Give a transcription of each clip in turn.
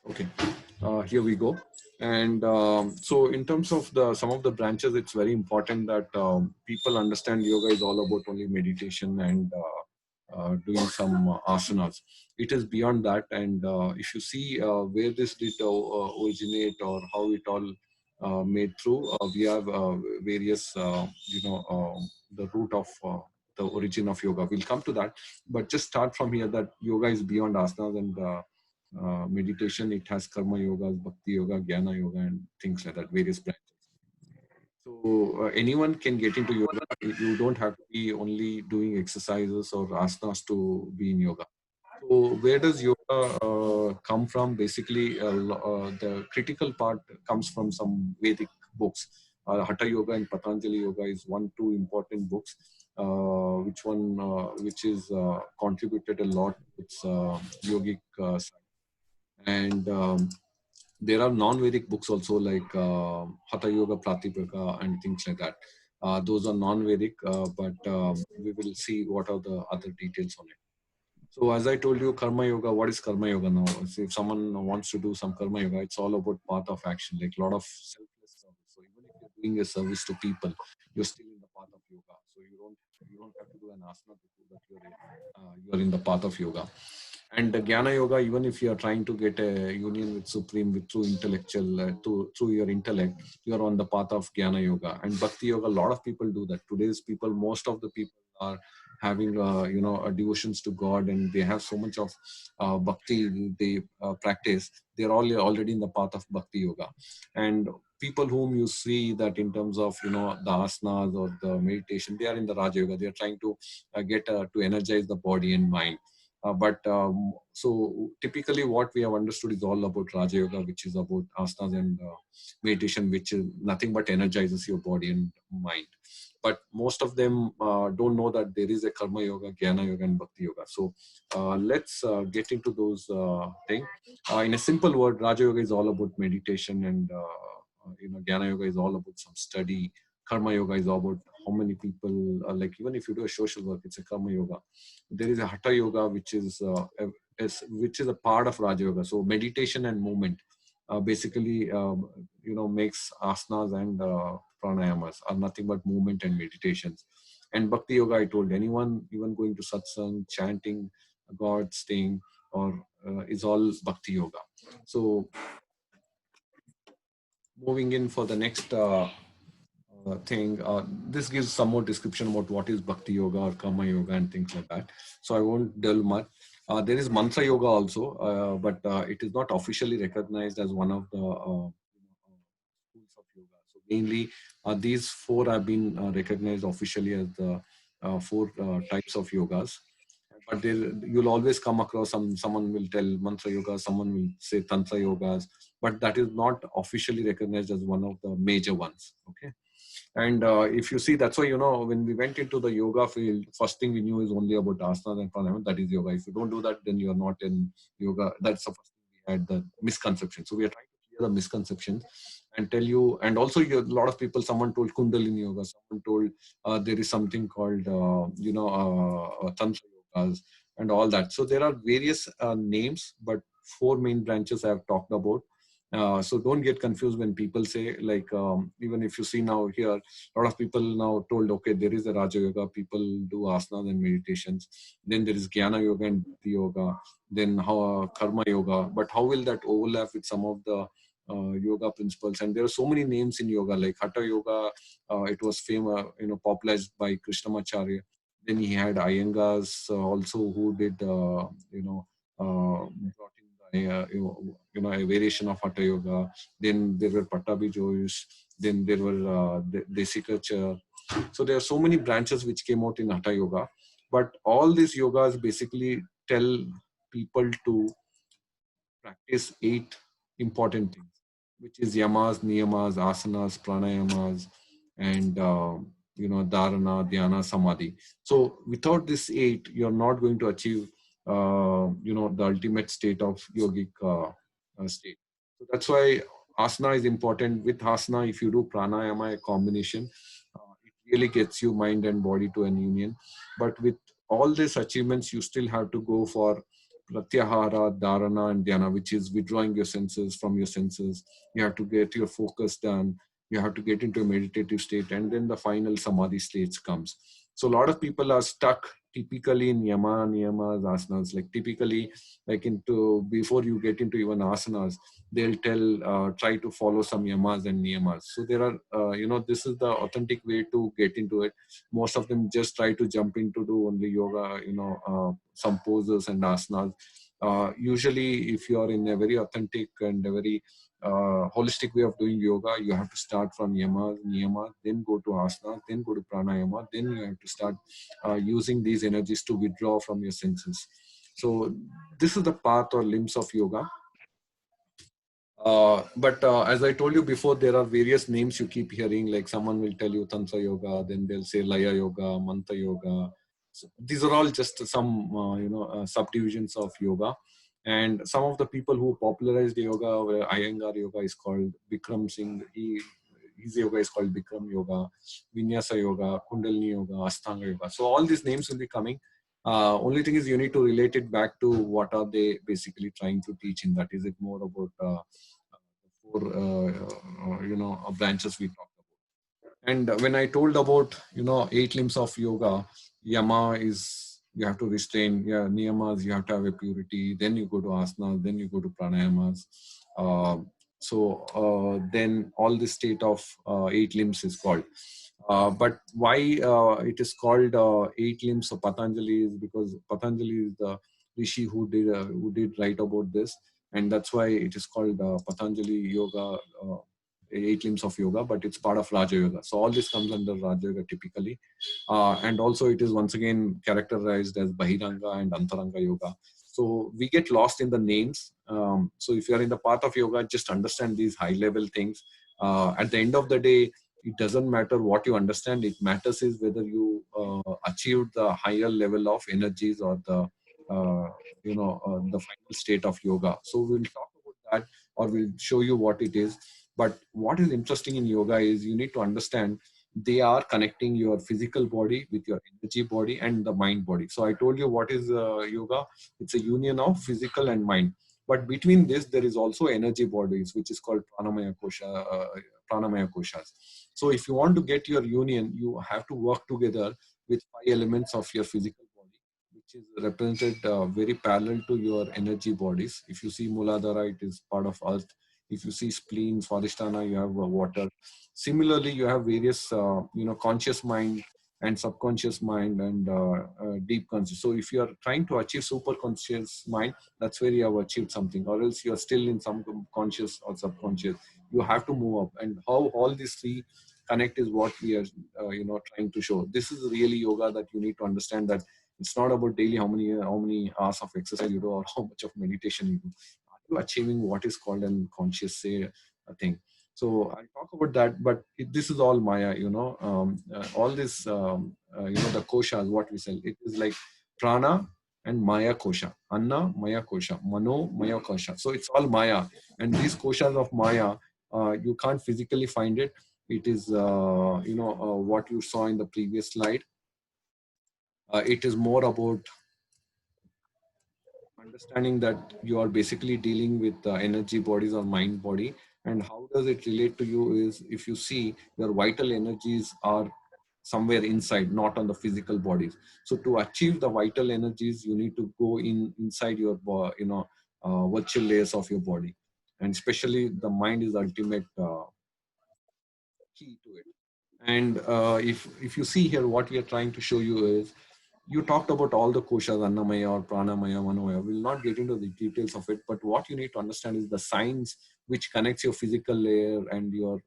Okay, here we go. And so, in terms of the some of the branches, it's very important that people understand yoga is all about only meditation and doing some asanas. It is beyond that, and if you see where this did originate or how it all made through, we have various, the root of the origin of yoga. We'll come to that, but just start from here that yoga is beyond asanas and meditation. It has karma yoga, bhakti yoga, jnana yoga, and things like that, various branches. So anyone can get into yoga. You don't have to be only doing exercises or asanas to be in yoga. So where does yoga come from? Basically, the critical part comes from some Vedic books. Hatha Yoga and Patanjali Yoga is two important books. Which is contributed a lot with yogic science. And there are non-Vedic books also like Hatha Yoga Pratipika and things like that. Those are non-Vedic, but we will see what are the other details on it. So as I told you, Karma Yoga, what is Karma Yoga now? So if someone wants to do some Karma Yoga, it's all about path of action, like a lot of selfless service. So even if you're doing a service to people, you're still in the path of yoga. So you don't have to do an asana to prove that you're in the path of yoga. And the Jnana Yoga, even if you are trying to get a union with Supreme with through intellectual, through your intellect, you are on the path of Jnana Yoga. And Bhakti Yoga, a lot of people do that. Today's people, most of the people are having, devotions to God, and they have so much of bhakti they practice. They're all already in the path of Bhakti Yoga. And people whom you see that in terms of, the asanas or the meditation, they are in the Raja Yoga. They are trying to get to energize the body and mind. But so typically what we have understood is all about Raja Yoga, which is about asanas and meditation, which is nothing but energizes your body and mind. But most of them don't know that there is a Karma Yoga, Jnana Yoga, and Bhakti Yoga. So let's get into those things. In a simple word, Raja Yoga is all about meditation, and Jnana Yoga is all about some study. Karma Yoga is all about how many people, like even if you do a social work, it's a Karma Yoga. There is a Hatha Yoga, which is a part of Raja Yoga. So meditation and movement basically, makes asanas and pranayamas are nothing but movement and meditations. And Bhakti Yoga, I told anyone, even going to satsang, chanting God, staying, or is all Bhakti Yoga. So moving in for the next thing. This gives some more description about what is Bhakti Yoga or Karma Yoga and things like that. So I won't delve much. There is Mantra Yoga also, but it is not officially recognized as one of the schools of yoga. So mainly, these four have been recognized officially as the four types of yogas. But you'll always come across someone will tell mantra yoga, someone will say tantra yogas, but that is not officially recognized as one of the major ones. Okay. And if you see, that's why, when we went into the yoga field, first thing we knew is only about asanas and pranayama. That is yoga. If you don't do that, then you're not in yoga. That's the first thing we had, the misconception. So we are trying to clear the misconceptions and tell you. And also, a lot of people, someone told Kundalini yoga, someone told there is something called, Tantra yogas and all that. So there are various names, but four main branches I have talked about. So don't get confused when people say, like, even if you see now here, a lot of people now told, okay, there is a Raja Yoga, people do asanas and meditations. Then there is Jnana Yoga and Bhakti Yoga. Then how Karma Yoga. But how will that overlap with some of the yoga principles? And there are so many names in yoga, like Hatha Yoga. It was famous, popularized by Krishnamacharya. Then he had Iyengars also who did, brought in the, a variation of Hatha Yoga. Then there were Patabi Jois. Then there were Desikacha. So there are so many branches which came out in Hatha Yoga. But all these yogas basically tell people to practice 8 important things, which is yamas, niyamas, asanas, pranayamas, and dharana, dhyana, samadhi. So without this 8, you're not going to achieve the ultimate state of yogic state. So that's why asana is important. With asana, if you do pranayama, a combination, it really gets you mind and body to an union. But with all these achievements, you still have to go for pratyahara, dharana, and dhyana, which is withdrawing your senses from your senses. You have to get your focus done. You have to get into a meditative state, and then the final samadhi stage comes. So a lot of people are stuck typically in yama, niyamas, asanas. Like typically, like into before you get into even asanas, they'll try to follow some yamas and niyamas. So there are, this is the authentic way to get into it. Most of them just try to jump into do only yoga, some poses and asanas. Usually, if you are in a very authentic and a very holistic way of doing yoga, you have to start from yamas, niyamas, then go to asana, then go to pranayama, then you have to start using these energies to withdraw from your senses. So this is the path or limbs of yoga. But as I told you before, there are various names you keep hearing. Like someone will tell you Tantra Yoga, then they'll say Laya Yoga, Manta Yoga. So these are all just some subdivisions of yoga. And some of the people who popularized yoga, where Iyengar Yoga is called Bikram Singh. His yoga is called Bikram Yoga, Vinyasa Yoga, Kundalini Yoga, Ashtanga Yoga. So all these names will be coming. Only thing is you need to relate it back to what are they basically trying to teach in that. Is it more about four branches we talked about? And when I told about 8 limbs of yoga, yama is you have to restrain, yeah, niyamas you have to have a purity, then you go to asanas, then you go to pranayamas. uh, then all the state of 8 limbs is called. But why it is called 8 limbs of Patanjali is because Patanjali is the rishi who did write about this, and that's why it is called Patanjali Yoga, 8 limbs of yoga. But it's part of Raja Yoga, so all this comes under Raja Yoga typically. And also it is once again characterized as Bahiranga and Antaranga Yoga. So we get lost in the names. So if you are in the path of yoga, just understand these high level things. At the end of the day, it doesn't matter what you understand. It matters is whether you achieved the higher level of energies or the final state of yoga. So we'll talk about that, or we'll show you what it is. But what is interesting in yoga is you need to understand they are connecting your physical body with your energy body and the mind body. So I told you what is yoga. It's a union of physical and mind. But between this, there is also energy bodies, which is called pranamaya koshas. So if you want to get your union, you have to work together with 5 elements of your physical body, which is represented very parallel to your energy bodies. If you see Muladhara, it is part of earth. If you see spleen, Swadhisthana, you have water. Similarly, you have various, conscious mind and subconscious mind and deep conscious. So if you are trying to achieve super conscious mind, that's where you have achieved something, or else you are still in some conscious or subconscious. You have to move up, and how all these three connect is what we are trying to show. This is really yoga, that you need to understand that it's not about daily how many hours of exercise you do or how much of meditation you do. Are you achieving what is called an conscious say a thing? So I'll talk about that, but this is all Maya, all this, the koshas, what we say, it is like prana and Maya kosha, Anna Maya kosha, Mano Maya kosha. So it's all Maya, and these koshas of Maya, you can't physically find it. It is, what you saw in the previous slide. It is more about understanding that you are basically dealing with energy bodies or mind body. And how does it relate to you is, if you see, your vital energies are somewhere inside, not on the physical bodies. So to achieve the vital energies, you need to go inside your virtual layers of your body, and especially the mind is the ultimate key to it. And if you see here, what we are trying to show you is, you talked about all the koshas, Annamaya or Pranamaya, Manomaya. We'll not get into the details of it, but what you need to understand is the science which connects your physical layer and your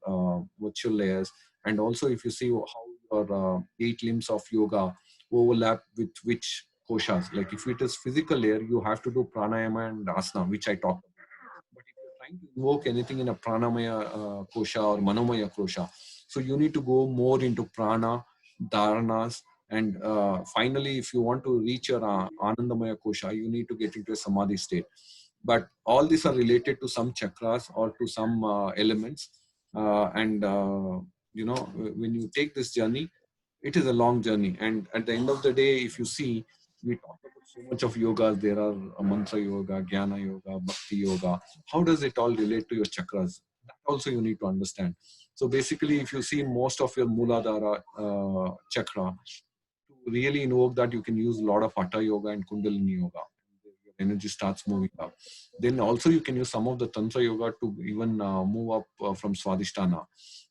virtual layers. And also, if you see how your 8 limbs of yoga overlap with which koshas, like if it is physical layer, you have to do pranayama and asana, which I talked about. But if you're trying to invoke anything in a pranamaya kosha or manomaya kosha, so you need to go more into prana, dharanas, and finally, if you want to reach your Anandamaya Kosha, you need to get into a Samadhi state. But all these are related to some chakras or to some elements. When you take this journey, it is a long journey. And at the end of the day, if you see, we talk about so much of yogas. There are mantra yoga, jnana yoga, bhakti yoga. How does it all relate to your chakras? That also you need to understand. So basically, if you see most of your Muladhara chakra, to really invoke that, you can use a lot of Hatha yoga and Kundalini yoga. Your energy starts moving up. Then also you can use some of the Tantra yoga to even move up from Swadhisthana.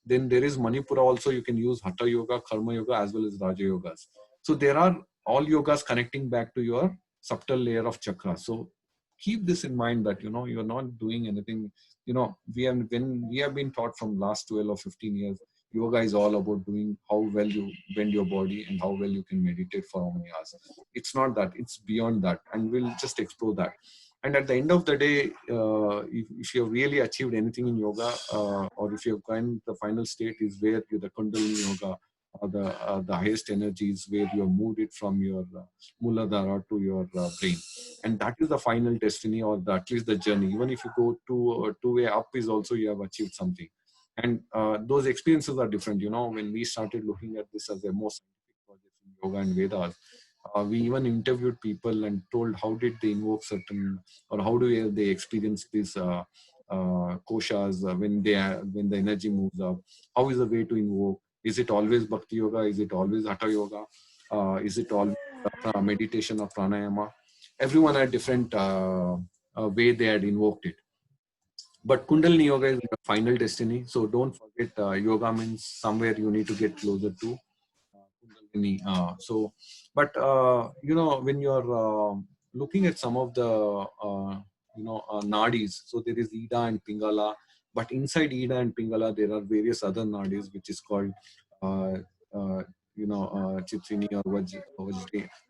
Then there is Manipura also. You can use Hatha yoga, Karma yoga, as well as Raja yogas. So there are all yogas connecting back to your subtle layer of chakra. So keep this in mind that you're not doing anything. When we have been taught from last 12 or 15 years, yoga is all about doing how well you bend your body and how well you can meditate for how many hours. It's not that, it's beyond that, and we'll just explore that. And at the end of the day, if you have really achieved anything in yoga, or if you have gone, the final state is where the Kundalini yoga, or the highest energies, where you have moved it from your Muladhara to your brain, and that is the final destiny, or at least the journey. Even if you go two-way up, is also you have achieved something. And those experiences are different. When we started looking at this as a more scientific project in yoga and Vedas, we even interviewed people and told how did they invoke certain, or how do they experience these koshas when the energy moves up. How is the way to invoke? Is it always bhakti yoga? Is it always hatha yoga? Is it always meditation or pranayama? Everyone had different way they had invoked it. But Kundalini yoga is the final destiny. So don't forget, yoga means somewhere you need to get closer to Kundalini. When you're looking at some of the nadis, so there is Ida and Pingala, but inside Ida and Pingala there are various other nadis, which is called uh, Chitrini or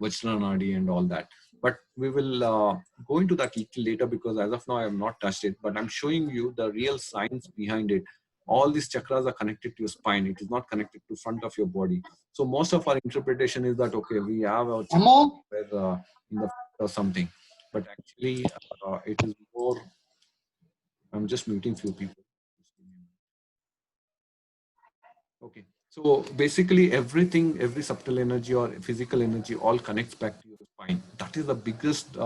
Vajra nadi and all that. But we will go into that little later, because as of now I have not touched it. But I'm showing you the real science behind it. All these chakras are connected to your spine. It is not connected to front of your body. So most of our interpretation is that, okay, we have our chakra in the front or something, but actually it is more. I'm just muting few people. Okay. So basically everything, every subtle energy or physical energy all connects back to your spine. That is the biggest,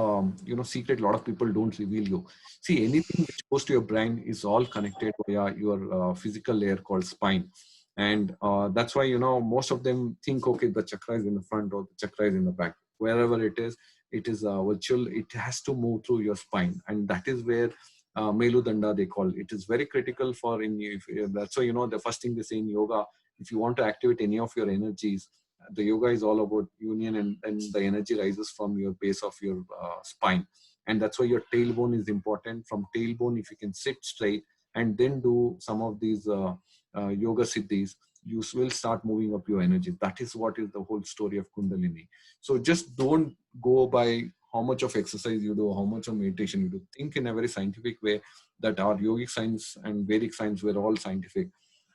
secret a lot of people don't reveal you. See, anything which goes to your brain is all connected via your physical layer called spine. And that's why, most of them think, okay, the chakra is in the front or the chakra is in the back. Wherever it is virtual, it has to move through your spine. And that is where Meludanda they call it. Is very critical for that's why the first thing they say in yoga, if you want to activate any of your energies, the yoga is all about union, and the energy rises from your base of your spine. And that's why your tailbone is important. From tailbone, if you can sit straight and then do some of these yoga siddhis, you will start moving up your energy. That is what is the whole story of Kundalini. So just don't go by how much of exercise you do, how much of meditation you do. Think in a very scientific way, that our yogic science and Vedic science were all scientific.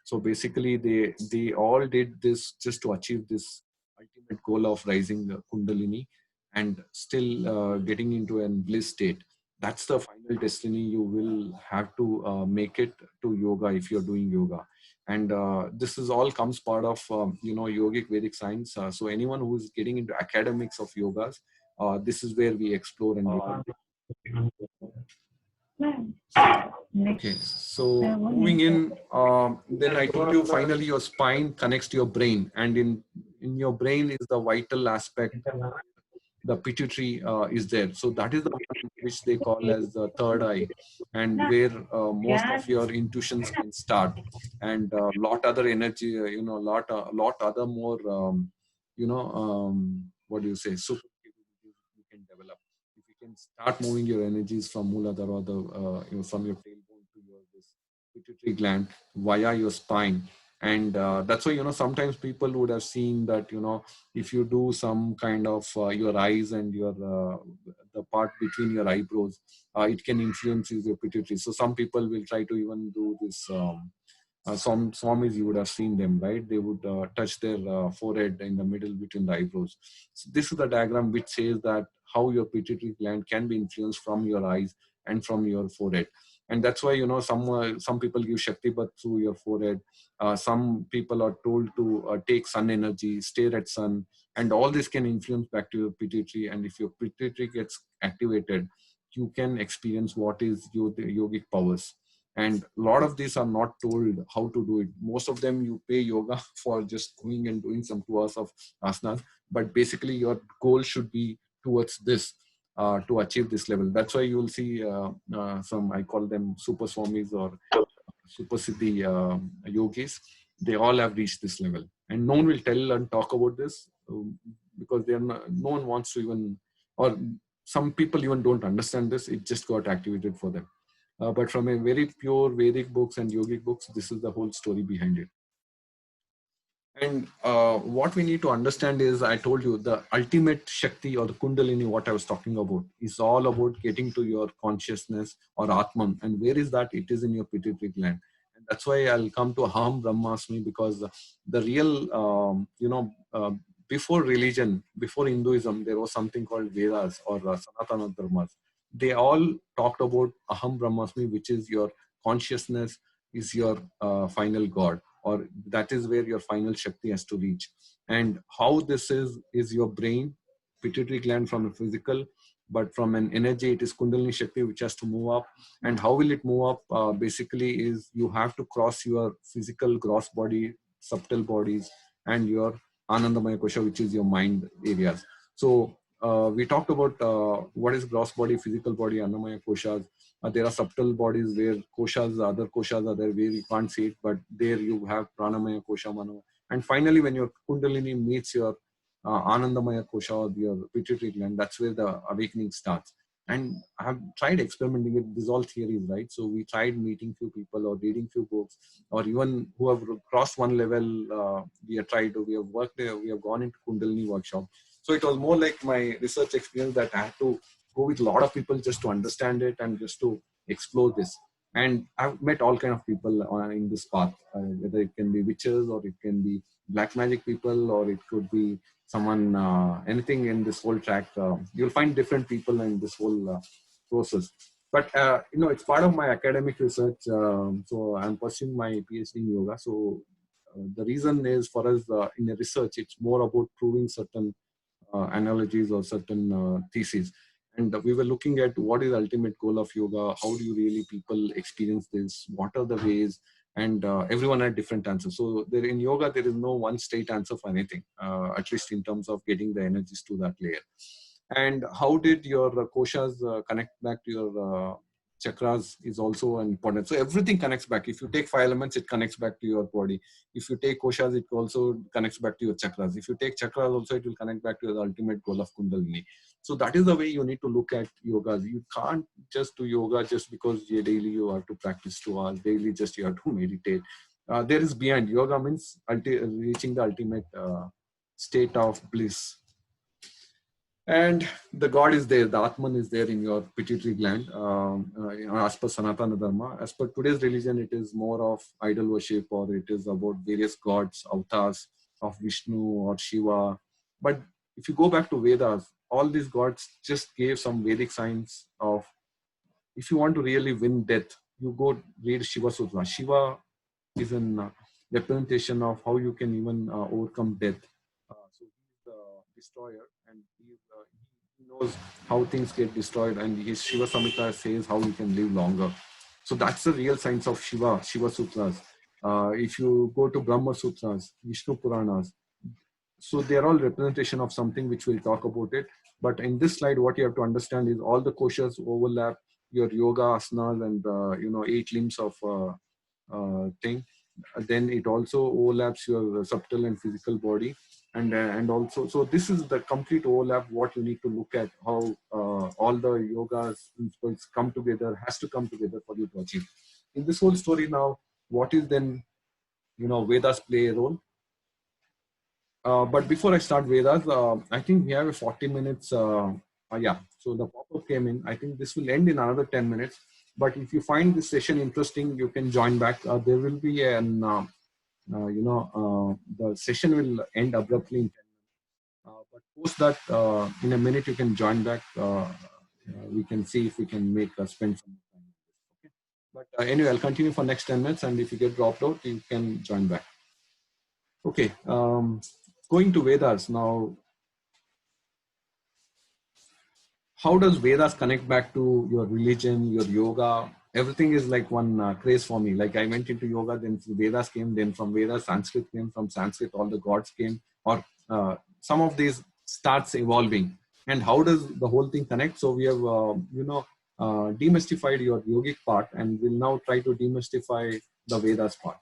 So basically, they all did this just to achieve this ultimate goal of rising Kundalini and still getting into a bliss state. That's the final destiny. You will have to make it to yoga if you're doing yoga. And this is all comes part of yogic Vedic science. So anyone who is getting into academics of yogas, this is where we explore and okay. So moving in, then I told you finally your spine connects to your brain, and in your brain is the vital aspect. The pituitary is there, so that is the one which they call as the third eye, and where most of your intuitions can start, and lot other energy, lot other more, what do you say, super capabilities you can develop if you can start moving your energies from Muladhara, or from your tailbone to your this pituitary gland via your spine. And that's why sometimes people would have seen that if you do some kind of your eyes and your the part between your eyebrows, it can influence your pituitary. So some people will try to even do this. Some swamis, you would have seen them, right? They would touch their forehead in the middle between the eyebrows. So this is the diagram which says that how your pituitary gland can be influenced from your eyes and from your forehead. And that's why, some people give Shakti Bath through your forehead. Some people are told to take sun energy, stare at sun, and all this can influence back to your pituitary. And if your pituitary gets activated, you can experience what is your yogic powers. And a lot of these are not told how to do it. Most of them you pay yoga for just going and doing some 2 hours of asanas, but basically your goal should be towards this, to achieve this level. That's why you will see some, I call them super swamis or super siddhi yogis. They all have reached this level, and no one will tell and talk about this, because they are not, no one wants to even, or some people even don't understand this. It just got activated for them. But from a very pure Vedic books and yogic books, this is the whole story behind it. And what we need to understand is, I told you, the ultimate Shakti or the Kundalini, what I was talking about, is all about getting to your consciousness or Atman. And where is that? It is in your pituitary gland. And that's why I'll come to Aham Brahmasmi, because the real, before religion, before Hinduism, there was something called Vedas or Sanatana Dharmas. They all talked about Aham Brahmasmi, which is your consciousness, is your final God, or that is where your final Shakti has to reach. And how this is your brain, pituitary gland from a physical, but from an energy, it is Kundalini Shakti, which has to move up. And how will it move up? Basically is, you have to cross your physical gross body, subtle bodies, and your Anandamaya Kosha, which is your mind areas. So we talked about what is gross body, physical body, Annamaya Koshas. There are subtle bodies where koshas, other koshas are there where you can't see it, but there you have pranamaya, kosha, mano. And finally, when your kundalini meets your anandamaya kosha or your pituitary gland, that's where the awakening starts. And I have tried experimenting with these all theories, right? So we tried meeting few people or reading few books, or even who have crossed one level. We have tried, we have worked there, we have gone into Kundalini workshop. So it was more like my research experience that I had to go with a lot of people just to understand it and just to explore this. And I've met all kind of people in this path, whether it can be witches or it can be black magic people, or it could be someone, anything in this whole track. You'll find different people in this whole process. But it's part of my academic research. So I'm pursuing my PhD in yoga. So the reason is, for us in a research, it's more about proving certain analogies or certain theses. And we were looking at what is the ultimate goal of yoga, how do you really people experience this, what are the ways, and everyone had different answers. So there in yoga, there is no one straight answer for anything, at least in terms of getting the energies to that layer. And how did your koshas connect back to your chakras is also important. So everything connects back. If you take 5 elements, it connects back to your body. If you take koshas, it also connects back to your chakras. If you take chakras also, it will connect back to the ultimate goal of Kundalini. So that is the way you need to look at yoga. You can't just do yoga just because daily you have to practice 2 hours, daily just you have to meditate. There is beyond. Yoga means reaching the ultimate state of bliss. And the God is there, the Atman is there in your pituitary gland, as per Sanatana Dharma. As per today's religion, it is more of idol worship, or it is about various gods, avatars of Vishnu or Shiva. But if you go back to Vedas, all these gods just gave some Vedic science of, if you want to really win death, you go read Shiva Sutra. Shiva is an representation of how you can even overcome death. So he's the destroyer, and he knows how things get destroyed, and his Shiva Samhita says how you can live longer. So that's the real science of Shiva Sutras. If you go to Brahma Sutras, Vishnu Puranas, so they're all representation of something which we'll talk about it. But in this slide, what you have to understand is all the koshas overlap your yoga asanas and 8 limbs of thing. Then it also overlaps your subtle and physical body, and also, so this is the complete overlap. What you need to look at, how all the yoga's principles come together, has to come together for you to achieve. In this whole story now, what is then Vedas play a role? But before I start Vedas, I think we have a 40 minutes. Yeah, so the pop-up came in. I think this will end in another 10 minutes. But if you find this session interesting, you can join back. There will be the session will end abruptly in 10 minutes. But post that, in a minute, you can join back. We can see if we can make spend some time. Okay. But anyway, I'll continue for next 10 minutes, and if you get dropped out, you can join back. Okay, going to Vedas now. How does Vedas connect back to your religion, your yoga? Everything is like one craze for me. Like I went into yoga, then Vedas came, then from Vedas, Sanskrit came, from Sanskrit, all the gods came, or some of these starts evolving. And how does the whole thing connect? So we have, demystified your yogic part, and we'll now try to demystify the Vedas part.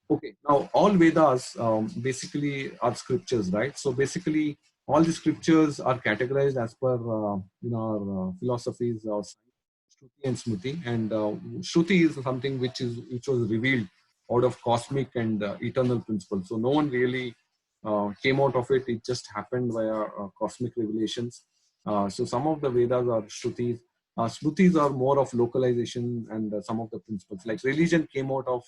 Okay, now all Vedas basically are scriptures, right? So basically, all the scriptures are categorized as per our philosophies of Shruti and Smriti. And Shruti is something which was revealed out of cosmic and eternal principles. So no one really came out of it. It just happened via cosmic revelations. So some of the Vedas are Shrutis. Smritis are more of localization and some of the principles. Like religion came out of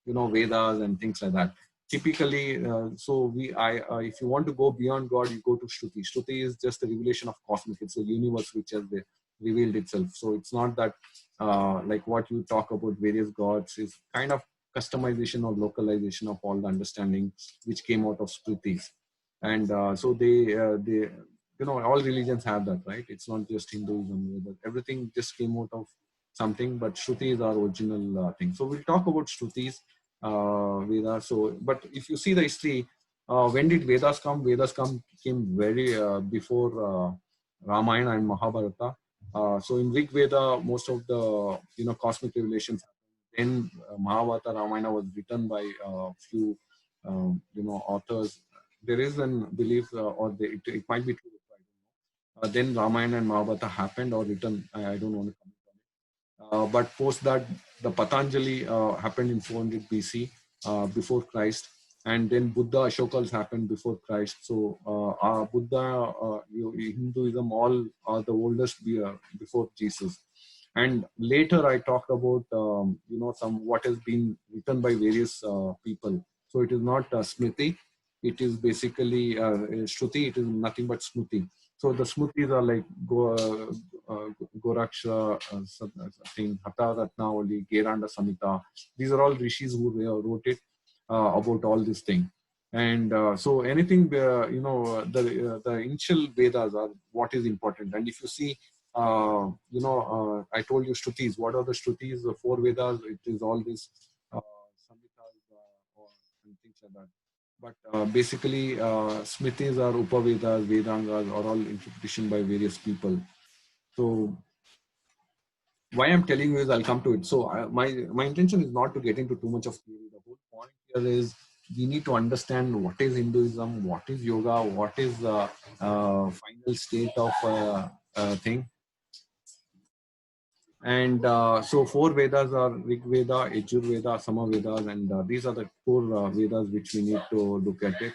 Vedas and things like that. Typically, if you want to go beyond God, you go to Shruti. Shruti is just a revelation of cosmic. It's a universe which has revealed itself. So it's not that like what you talk about various gods is kind of customization or localization of all the understanding which came out of Shrutis. And so they all religions have that, right? It's not just Hinduism, but everything just came out of something, but Shruti is our original thing. So we'll talk about Shrutis, Vedas. So, but if you see the history, when did Vedas come? Vedas came very before Ramayana and Mahabharata. So in Rig Veda, most of the cosmic revelations. Then Mahabharata, Ramayana was written by a few authors. There is an belief, it might be true. Then Ramayana and Mahabharata happened or written. I don't want to comment on it. But post that, the Patanjali happened in 400 BC, before Christ, and then Buddha Ashokas happened before Christ. So Buddha, Hinduism, all are the oldest before Jesus. And later I talked about some what has been written by various people. So it is not Smriti. It is basically Shruti. It is nothing but Smriti. So the Smritis are like Goraksha, thing, Hatha Ratnavali, Geranda Samhita. These are all rishis who wrote it about all this thing. And so anything, the initial Vedas are what is important. And if you see, I told you Shrutis. What are the Shrutis? The four Vedas. It is all this Samhitas and things like that. But basically, Smritis are Upavedas, Vedangas are all interpretation by various people. So why I'm telling you is I'll come to it. So my intention is not to get into too much of theory. The whole point here is we need to understand what is Hinduism, what is yoga, what is the final state of thing. And so four Vedas are Rig Veda, Yajur Veda, Sama Vedas, and these are the four Vedas which we need to look at it.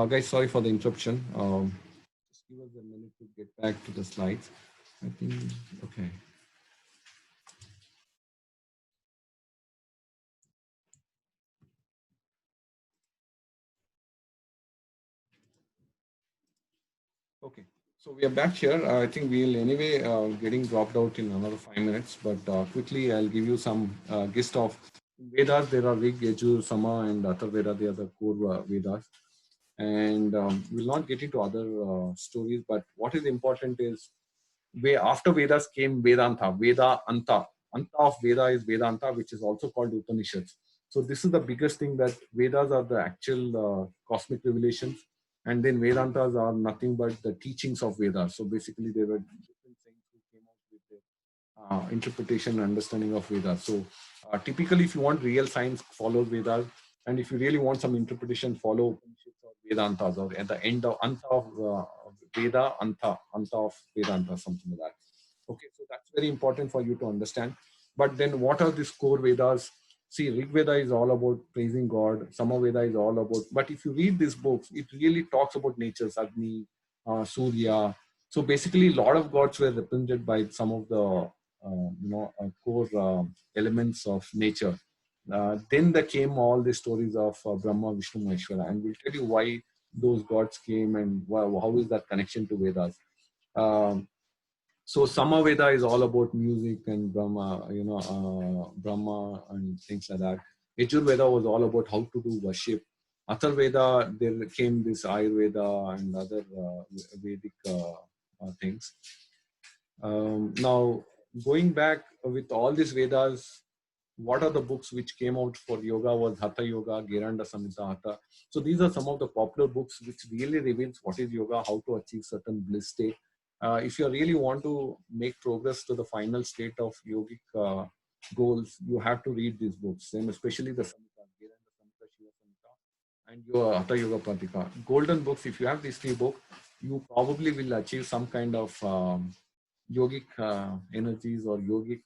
Guys, sorry for the interruption. Just give us a minute to get back to the slides. I think, okay. Okay, so we are back here. I think we'll anyway getting dropped out in another 5 minutes, but quickly I'll give you some gist of Vedas. There are Rig, Yajur, Sama, and Atharveda. They are the core Vedas. And we'll not get into other stories, but what is important is after Vedas came Vedanta, Veda Anta. Anta of Veda is Vedanta, which is also called Upanishads. So this is the biggest thing, that Vedas are the actual cosmic revelations, and then Vedantas are nothing but the teachings of Vedas. So basically, there were different things who came out with it. interpretation and understanding of Vedas. So typically, if you want real science, follow Vedas, and if you really want some interpretation, follow Upanishads or Vedantas, or at the end of Anta of Veda, Anta of Vedanta, something like that. Okay, so that's very important for you to understand. But then, what are these core Vedas? See, Rig Veda is all about praising God. Sama Veda is all about. But if you read these books, it really talks about nature, Agni, Surya. So basically, a lot of gods were represented by some of the core elements of nature. Then there came all the stories of Brahma, Vishnu, Maheshwara, and we'll tell you why those gods came and how is that connection to Vedas. Um, so Samaveda is all about music and Brahma, Brahma and things like that. Yajurveda was all about how to do worship. Atharveda, there came this Ayurveda and other Vedic things. Now, going back with all these Vedas, what are the books which came out for yoga was Hatha Yoga, Geranda Samhita Hatha. So these are some of the popular books which really reveals what is yoga, how to achieve certain bliss state. If you really want to make progress to the final state of yogic goals, you have to read these books, and especially the Samhita, Geranda Samhita, Shiva Samhita, and your Hatha Yoga Pratika. Golden books, if you have these three books, you probably will achieve some kind of yogic energies or yogic,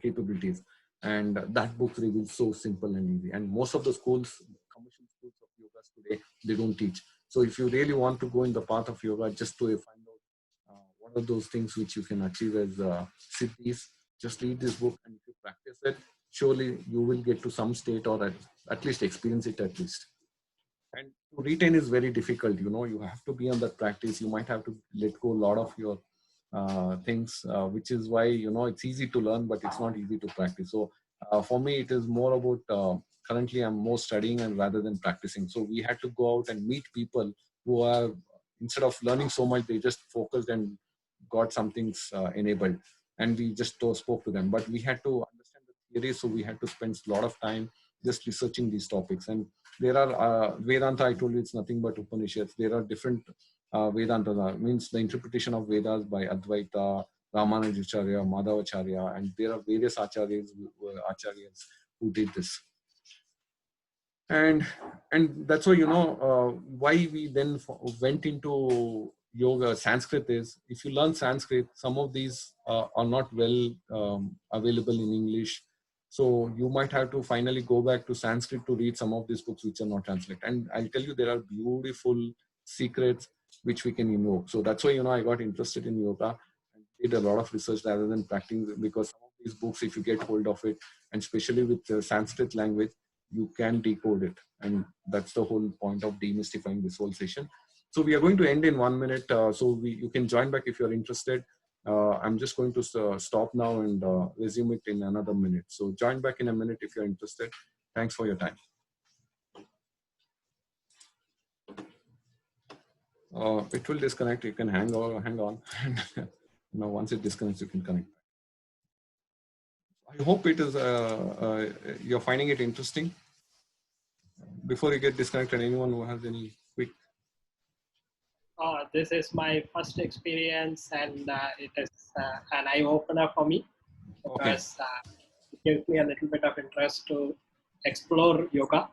capabilities. And that book reveals so simple and easy. And most of the schools, commercial schools of yoga today, they don't teach. So if you really want to go in the path of yoga, just to find out what are those things which you can achieve as siddhis, just read this book, and if you practice it, surely you will get to some state, or at least experience it at least. And to retain is very difficult. You have to be on that practice. You might have to let go a lot of your things, which is why it's easy to learn, but it's not easy to practice. So for me, it is more about currently I'm more studying and rather than practicing. So we had to go out and meet people who are, instead of learning so much, they just focused and got some things enabled, and we just spoke to them. But we had to understand the theory, so we had to spend a lot of time just researching these topics. And there are Vedanta, I told you, it's nothing but Upanishads. There are different Vedanta, means the interpretation of Vedas by Advaita, Ramanujacharya, Madhavacharya, and there are various acharyas who did this. And that's why, why we then went into yoga. Sanskrit is, if you learn Sanskrit, some of these are not well available in English. So you might have to finally go back to Sanskrit to read some of these books which are not translated. And I'll tell you, there are beautiful secrets which we can invoke. So that's why, I got interested in yoga and did a lot of research rather than practicing, because some of these books, if you get hold of it, and especially with the Sanskrit language, you can decode it. And that's the whole point of demystifying this whole session. So we are going to end in 1 minute. So you can join back if you're interested. I'm just going to stop now and resume it in another minute. So join back in a minute if you're interested. Thanks for your time. It will disconnect. You can hang on. Once it disconnects, you can connect. I hope it is. You're finding it interesting. Before you get disconnected, anyone who has any quick? This is my first experience, and it is an eye opener for me, because it gives me a little bit of interest to explore yoga,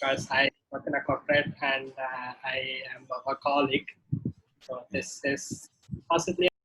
because I work in a corporate and I am a workaholic. So this is possibly